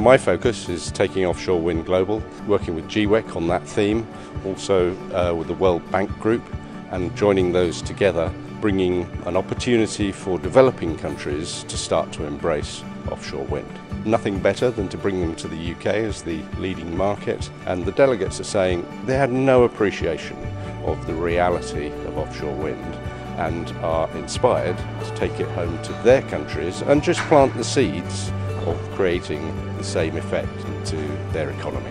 My focus is taking offshore wind global, working with GWEC on that theme, also with the World Bank Group, and joining those together, bringing an opportunity for developing countries to start to embrace offshore wind. Nothing better than to bring them to the UK as the leading market, and the delegates are saying they had no appreciation of the reality of offshore wind and are inspired to take it home to their countries and just plant the seeds of creating the same effect into their economy.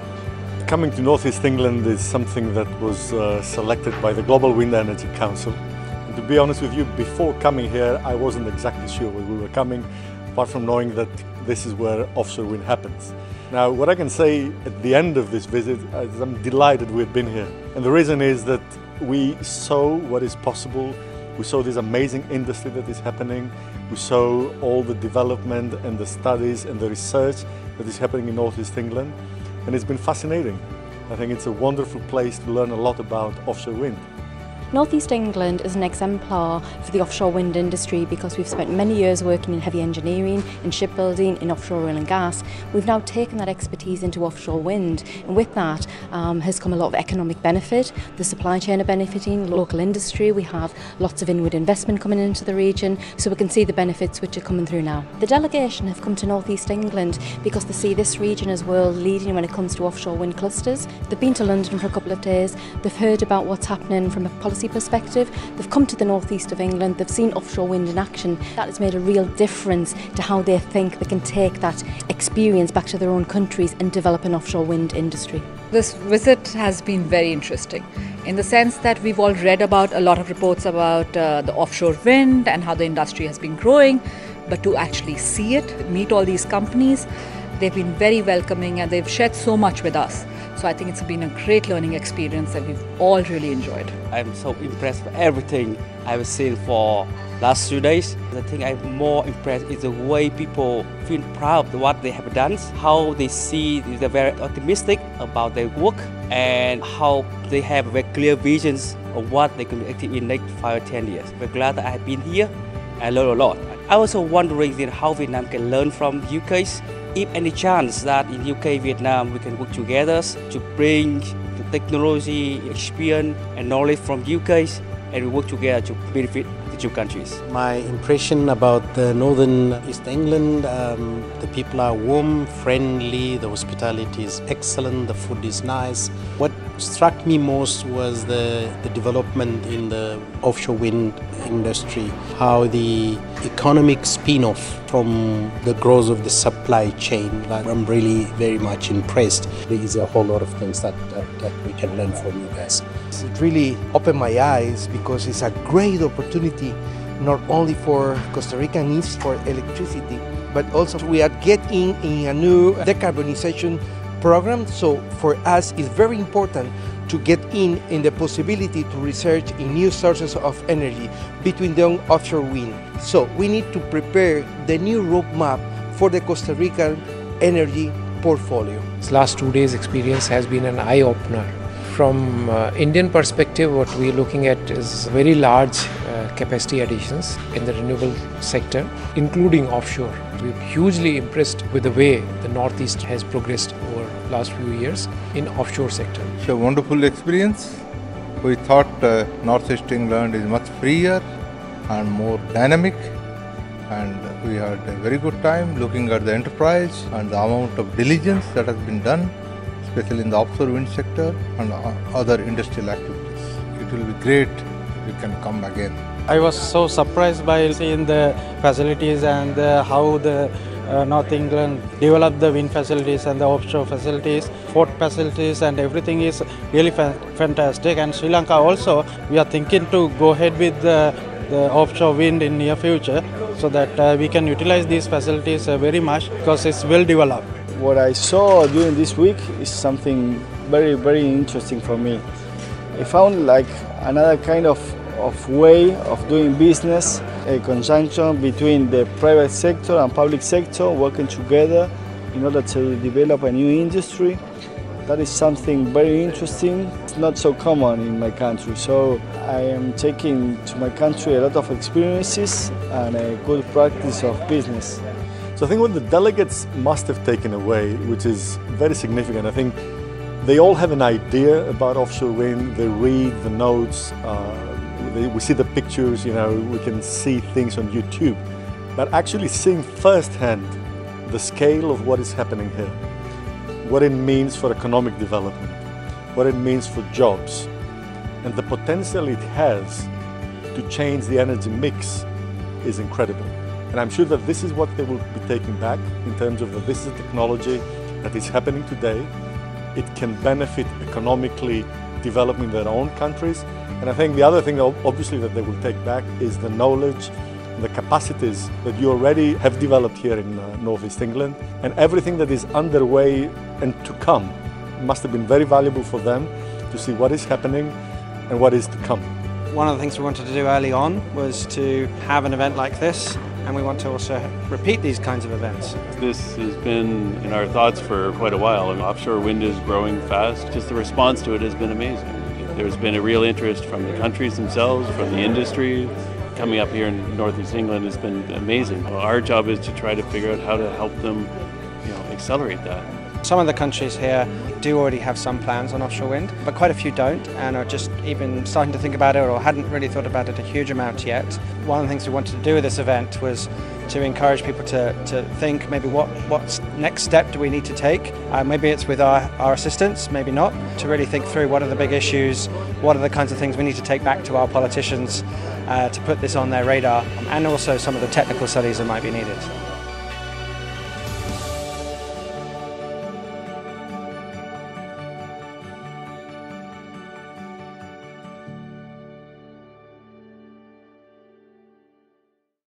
Coming to Northeast England is something that was selected by the Global Wind Energy Council. And to be honest with you, before coming here I wasn't exactly sure where we were coming, apart from knowing that this is where offshore wind happens. Now, what I can say at the end of this visit is I'm delighted we've been here. And the reason is that we saw what is possible. We saw this amazing industry that is happening. We saw all the development and the studies and the research that is happening in Northeast England. And it's been fascinating. I think it's a wonderful place to learn a lot about offshore wind. Northeast England is an exemplar for the offshore wind industry because we've spent many years working in heavy engineering, in shipbuilding, in offshore oil and gas. We've now taken that expertise into offshore wind, and with that has come a lot of economic benefit. The supply chain are benefiting, local industry, we have lots of inward investment coming into the region, so we can see the benefits which are coming through now. The delegation have come to Northeast England because they see this region as world leading when it comes to offshore wind clusters. They've been to London for a couple of days, they've heard about what's happening from a policy perspective, they've come to the northeast of England, they've seen offshore wind in action. That has made a real difference to how they think they can take that experience back to their own countries and develop an offshore wind industry. This visit has been very interesting in the sense that we've all read about a lot of reports about the offshore wind and how the industry has been growing, but to actually see it, meet all these companies, they've been very welcoming and they've shared so much with us. So I think it's been a great learning experience that we've all really enjoyed. I'm so impressed with everything I've seen for last 2 days. The thing I'm more impressed is the way people feel proud of what they have done, how they see they're very optimistic about their work, and how they have very clear visions of what they can do active in next 5 or 10 years. We're glad that I've been here and learned a lot. I was also wondering how Vietnam can learn from the UK. If any chance that in UK, Vietnam, we can work together to bring the technology, experience and knowledge from UK, and we work together to benefit the two countries. My impression about the northern East England, the people are warm, friendly, the hospitality is excellent, the food is nice. What struck me most was the development in the offshore wind industry, how the economic spin-off from the growth of the supply chain. I'm really very much impressed. There is a whole lot of things that we can learn from you guys. It really opened my eyes because it's a great opportunity not only for Costa Rican needs for electricity, but also we are getting in a new decarbonization program. So for us it's very important to get in the possibility to research in new sources of energy between the offshore wind. So we need to prepare the new roadmap for the Costa Rican energy portfolio. This last 2 days experience has been an eye-opener. From Indian perspective, what we're looking at is very large capacity additions in the renewable sector, including offshore. We're hugely impressed with the way the Northeast has progressed over the last few years in offshore sector. It's a wonderful experience. We thought Northeast England is much freer and more dynamic, and we had a very good time looking at the enterprise and the amount of diligence that has been done, especially in the offshore wind sector and other industrial activities. It will be great if we can come again. I was so surprised by seeing the facilities and how the North England developed the wind facilities and the offshore facilities, port facilities, and everything is really fantastic. And Sri Lanka also, we are thinking to go ahead with the offshore wind in near future so that we can utilize these facilities very much because it's well developed. What I saw during this week is something very, very interesting for me. I found like another kind of way of doing business, a conjunction between the private sector and public sector working together in order to develop a new industry. That is something very interesting. It's not so common in my country, so I am taking to my country a lot of experiences and a good practice of business. So I think what the delegates must have taken away, which is very significant, I think they all have an idea about offshore wind. They read the notes, we see the pictures, we can see things on YouTube. But actually seeing firsthand the scale of what is happening here, what it means for economic development, what it means for jobs, and the potential it has to change the energy mix is incredible. And I'm sure that this is what they will be taking back in terms of that this is a technology that is happening today. It can benefit economically developing their own countries. And I think the other thing obviously that they will take back is the knowledge, the capacities that you already have developed here in Northeast England, and everything that is underway and to come must have been very valuable for them to see what is happening and what is to come. One of the things we wanted to do early on was to have an event like this, and we want to also repeat these kinds of events. This has been in our thoughts for quite a while. Offshore wind is growing fast. Just the response to it has been amazing. There's been a real interest from the countries themselves, from the industry. Coming up here in Northeast England has been amazing. Our job is to try to figure out how to help them, accelerate that. Some of the countries here do already have some plans on offshore wind, but quite a few don't and are just even starting to think about it or hadn't really thought about it a huge amount yet. One of the things we wanted to do with this event was to encourage people to think maybe what next step do we need to take. Maybe it's with our assistance, maybe not, to really think through what are the big issues, what are the kinds of things we need to take back to our politicians to put this on their radar, and also some of the technical studies that might be needed.